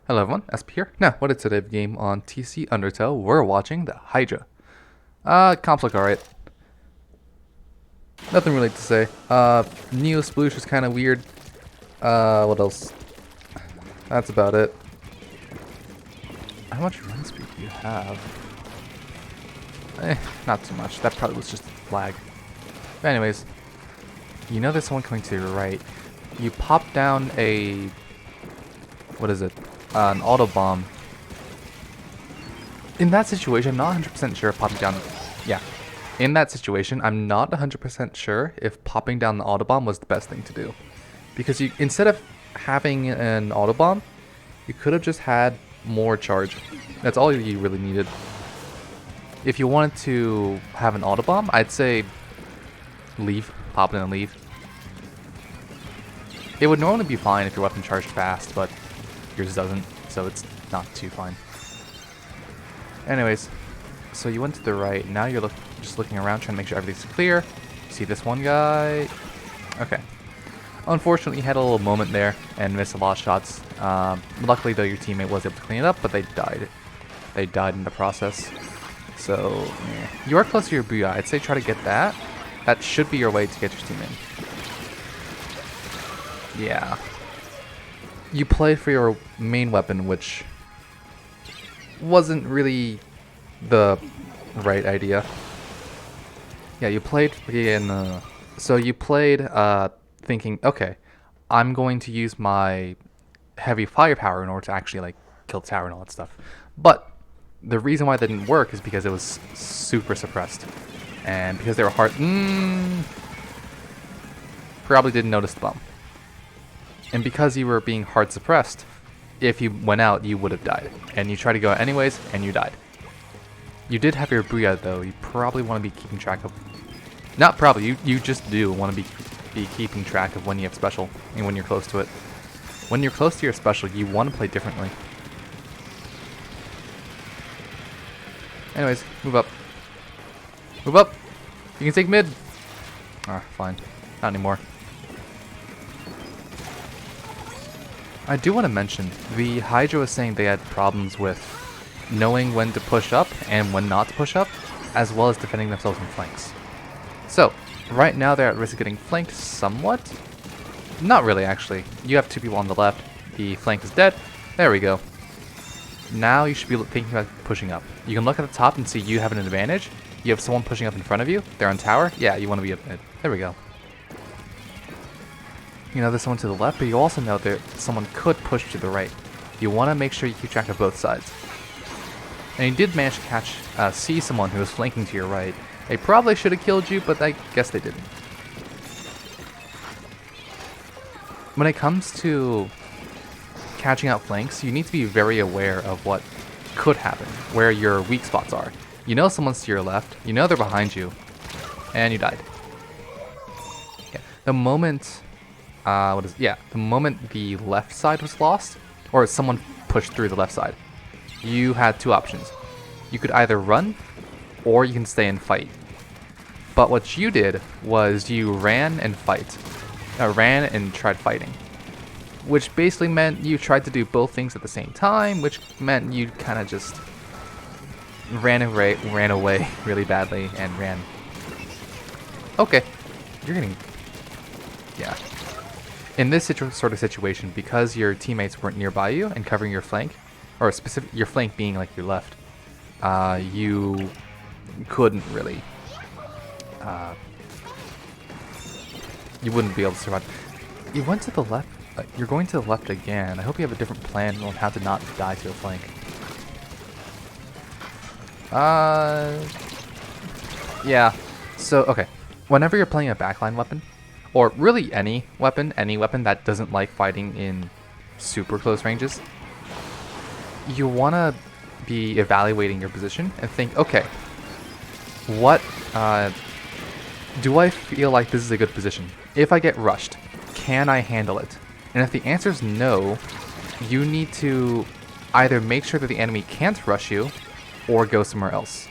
Hello everyone, Espurr here. Now, what is today's game on TC Undertale? We're watching the Hydra. Comps look alright. Nothing really to say. Neo Sploosh is kind of weird. What else? That's about it. How much run speed do you have? Not too much. That probably was just a flag. But anyways, you know there's someone coming to your right. You pop down a... what is it? An auto bomb. In that situation, I'm not 100% sure if popping down... yeah. In that situation, I'm not 100% sure if popping down the auto bomb was the best thing to do. Because you, instead of having an auto bomb, you could have just had more charge. That's all you really needed. If you wanted to have an auto bomb, I'd say leave, pop it and leave. It would normally be fine if your weapon charged fast, but yours doesn't, so it's not too fine. Anyways, so you went to the right. Now you're just looking around, trying to make sure everything's clear. See this one guy? Okay. Unfortunately, you had a little moment there and missed a lot of shots. Luckily, though, your teammate was able to clean it up, but they died. They died in the process. So, you are close to your booyah. I'd say try to get that. That should be your way to get your team in. Yeah. You played for your main weapon, which wasn't really the right idea. Yeah, you played in... so you played thinking, okay, I'm going to use my heavy firepower in order to actually like kill the tower and all that stuff. But the reason why that didn't work is because it was super suppressed. And because they were hard... probably didn't notice the bomb. And because you were being hard suppressed, if you went out, you would have died. And you tried to go out anyways, and you died. You did have your booyah, though. You probably want to be keeping track of... not probably, you just do want to be keeping track of when you have special and when you're close to it. When you're close to your special, you want to play differently. Anyways, move up. Move up! You can take mid! Ah, fine. Not anymore. I do want to mention, the Hydra was saying they had problems with knowing when to push up and when not to push up, as well as defending themselves in flanks. So, right now they're at risk of getting flanked somewhat. Not really, actually. You have two people on the left. The flank is dead. There we go. Now you should be thinking about pushing up. You can look at the top and see you have an advantage. You have someone pushing up in front of you. They're on tower. Yeah, you want to be up mid. There we go. You know there's someone to the left, but you also know that someone could push to the right. You want to make sure you keep track of both sides. And you did manage to see someone who was flanking to your right. They probably should have killed you, but I guess they didn't. When it comes to catching out flanks, you need to be very aware of what could happen, where your weak spots are. You know someone's to your left, you know they're behind you, and you died. Yeah. The moment... the moment the left side was lost, or someone pushed through the left side, you had two options. You could either run, or you can stay and fight. But what you did was you ran and ran and tried fighting. Which basically meant you tried to do both things at the same time, which meant you kind of just ran away really badly and ran. Okay, you're getting... yeah. In this sort of situation, because your teammates weren't nearby you and covering your flank, or your flank being like your left, you couldn't really, you wouldn't be able to survive. You went to the left, you're going to the left again. I hope you have a different plan on how to not die to a flank. Yeah, so, okay. Whenever you're playing a backline weapon, or really any weapon that doesn't like fighting in super close ranges, you want to be evaluating your position and think, okay, what do I feel like this is a good position? If I get rushed, can I handle it? And if the answer is no, you need to either make sure that the enemy can't rush you or go somewhere else.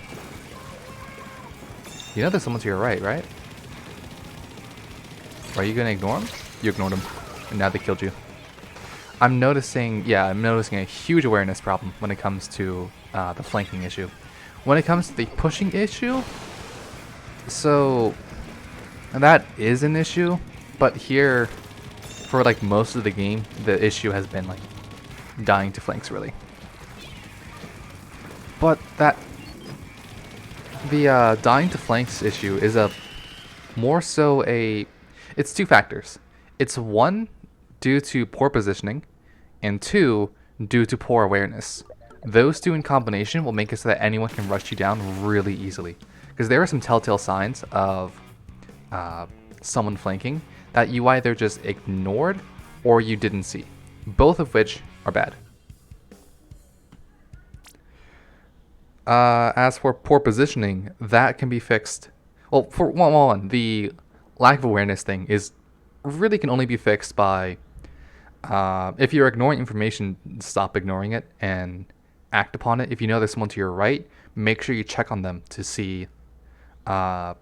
You know there's someone to your right, right? Are you gonna ignore him? You ignored him, and now they killed you. I'm noticing a huge awareness problem when it comes to the flanking issue. When it comes to the pushing issue, so that is an issue, but here, for like most of the game, the issue has been like dying to flanks really. But the dying to flanks issue is it's two factors. It's one, due to poor positioning, and two, due to poor awareness. Those two in combination will make it so that anyone can rush you down really easily. Because there are some telltale signs of someone flanking that you either just ignored or you didn't see. Both of which are bad. As for poor positioning, that can be fixed. Well, for one, the lack of awareness thing really can only be fixed by if you're ignoring information, stop ignoring it and act upon it. If you know there's someone to your right, make sure you check on them to see, or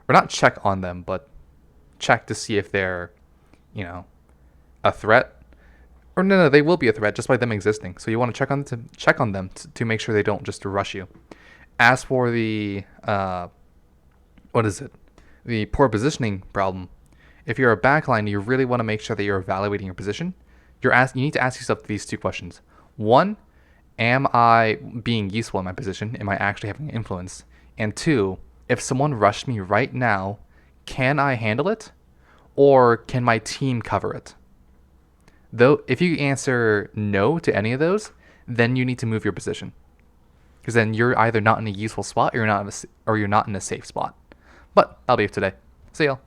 not check on them, but check to see if they're, a threat. Or no, they will be a threat just by them existing. So you want to check on them to make sure they don't just rush you. As for the the poor positioning problem, if you're a backline, you really want to make sure that you're evaluating your position. You need to ask yourself these two questions. One, am I being useful in my position? Am I actually having influence? And two, if someone rushed me right now, can I handle it? Or can my team cover it? Though, if you answer no to any of those, then you need to move your position. Because then you're either not in a useful spot or you're not in a safe spot. But that'll be it today. See y'all.